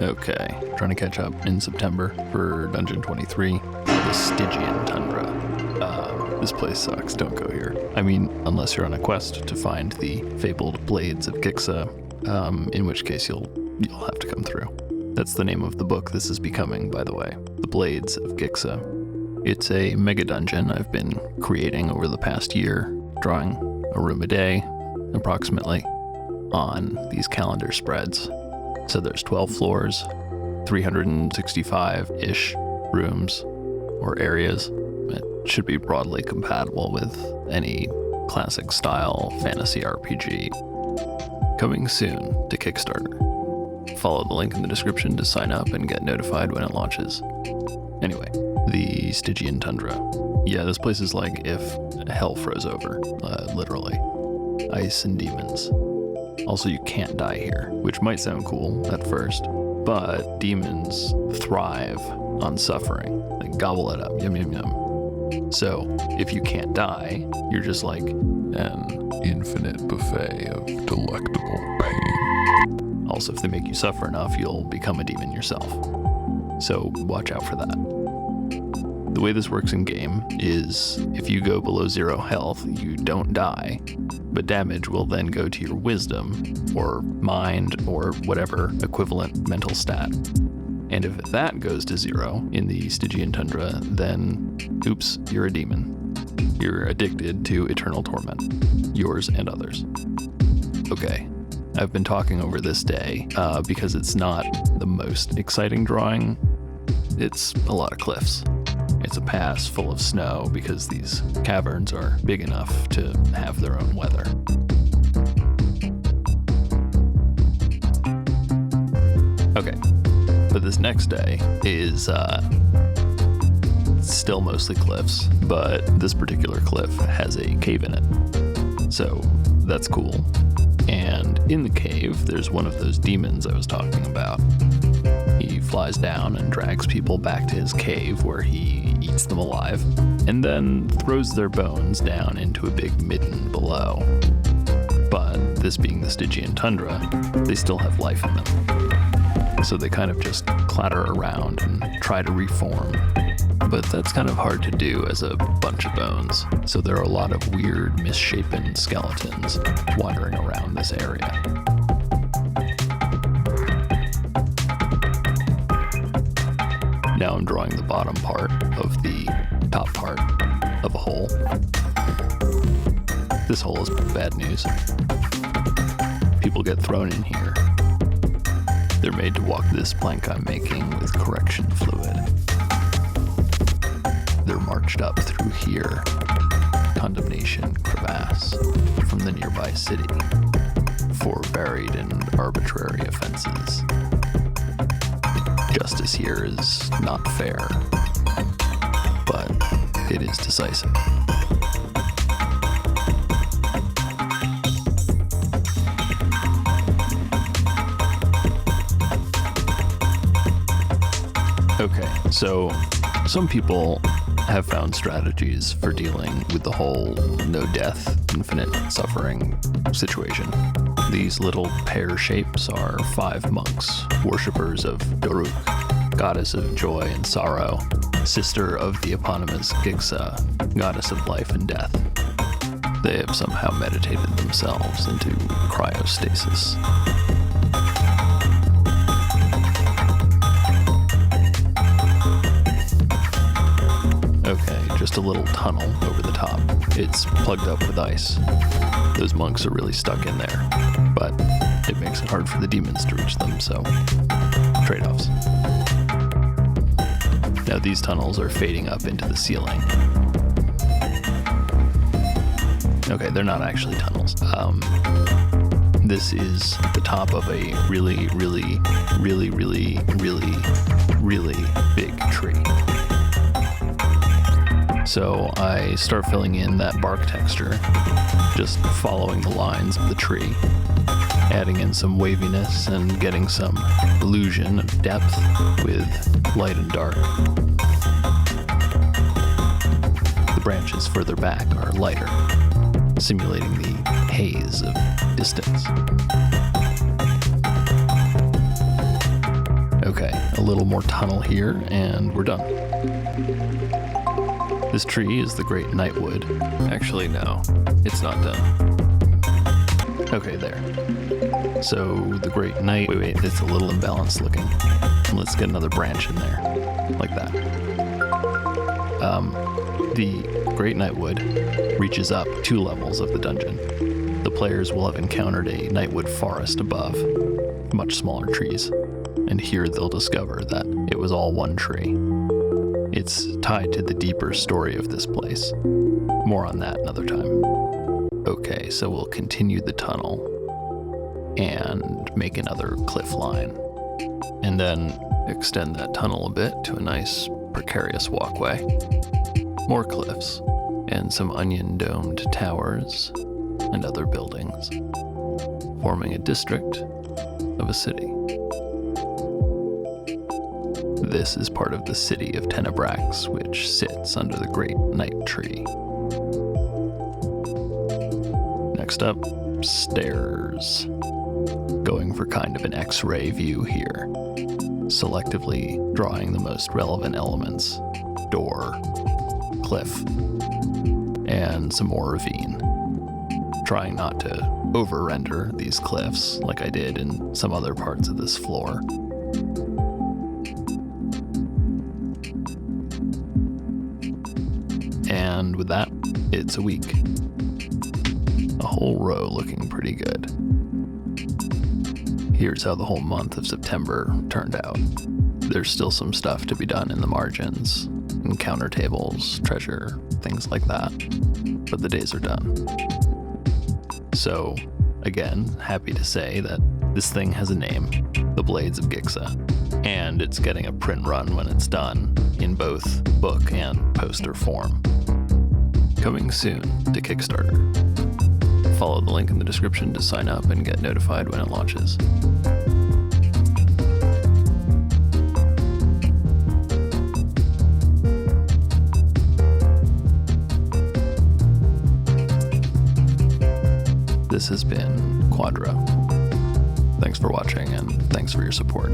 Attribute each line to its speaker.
Speaker 1: Okay, trying to catch up in September for Dungeon 23, the Stygian Tundra. This place sucks, don't go here. I mean, unless you're on a quest to find the fabled Blades of Gixa, in which case you'll have to come through. That's the name of the book this is becoming, by the way, The Blades of Gixa. It's a mega dungeon I've been creating over the past year, drawing a room a day, approximately, on these calendar spreads. So there's 12 floors, 365-ish rooms or areas. It should be broadly compatible with any classic style fantasy RPG. Coming soon to Kickstarter. Follow the link in the description to sign up and get notified when it launches. Anyway, the Stygian Tundra. Yeah, this place is like if hell froze over, literally. Ice and demons. Also, you can't die here, which might sound cool at first, but demons thrive on suffering. Like, gobble it up, yum yum yum. So, if you can't die, you're just like an infinite buffet of delectable pain. Also, if they make you suffer enough, you'll become a demon yourself. So, watch out for that. The way this works in game is if you go below 0 health, you don't die, but damage will then go to your wisdom or mind or whatever equivalent mental stat. And if that goes to 0 in the Stygian Tundra, then oops, you're a demon. You're addicted to eternal torment, yours and others. Okay, I've been talking over this day because it's not the most exciting drawing. It's a lot of cliffs. It's a pass full of snow because these caverns are big enough to have their own weather. Okay, but this next day is still mostly cliffs, but this particular cliff has a cave in it. So that's cool. And in the cave, there's one of those demons I was talking about. He flies down and drags people back to his cave where he eats them alive, and then throws their bones down into a big midden below. But this being the Stygian Tundra, they still have life in them. So they kind of just clatter around and try to reform. But that's kind of hard to do as a bunch of bones, so there are a lot of weird, misshapen skeletons wandering around this area. Now I'm drawing the bottom part of the top part of a hole. This hole is bad news. People get thrown in here. They're made to walk this plank I'm making with correction fluid. They're marched up through here, Condemnation Crevasse, from the nearby city, for varied and arbitrary offenses. Justice here is not fair, but it is decisive. Okay, so some people have found strategies for dealing with the whole no death, infinite suffering situation. These little pear shapes are 5 monks, worshippers of Doruk, goddess of joy and sorrow, sister of the eponymous Gixa, goddess of life and death. They have somehow meditated themselves into cryostasis. Okay, just a little tunnel over the top. It's plugged up with ice. Those monks are really stuck in there, but it makes it hard for the demons to reach them, so trade-offs. Now these tunnels are fading up into the ceiling. Okay, they're not actually tunnels. This is the top of a really, really, really, really, really, really big tree. So I start filling in that bark texture, just following the lines of the tree, adding in some waviness and getting some illusion of depth with light and dark. The branches further back are lighter, simulating the haze of distance. Okay, a little more tunnel here, and we're done. This tree is the Great Nightwood. Actually, no, it's not done. Okay, there. So the Great Night, wait, it's a little imbalanced looking. Let's get another branch in there, like that. The Great Nightwood reaches up 2 levels of the dungeon. The players will have encountered a Nightwood forest above, much smaller trees, and here they'll discover that it was all one tree. It's tied to the deeper story of this place. More on that another time. Okay, so we'll continue the tunnel and make another cliff line, and then extend that tunnel a bit to a nice precarious walkway. More cliffs, and some onion-domed towers and other buildings, forming a district of a city. This is part of the city of Tenebrax, which sits under the Great Night Tree. Next up, stairs. Going for kind of an X-ray view here, selectively drawing the most relevant elements: door, cliff, and some more ravine. Trying not to over-render these cliffs like I did in some other parts of this floor. And with that, it's a week. A whole row looking pretty good. Here's how the whole month of September turned out. There's still some stuff to be done in the margins, encounter tables, treasure, things like that, but the days are done. So, again, happy to say that this thing has a name, The Blades of Gixa, and it's getting a print run when it's done, in both book and poster form. Coming soon to Kickstarter. Follow the link in the description to sign up and get notified when it launches. This has been Quadro. Thanks for watching and thanks for your support.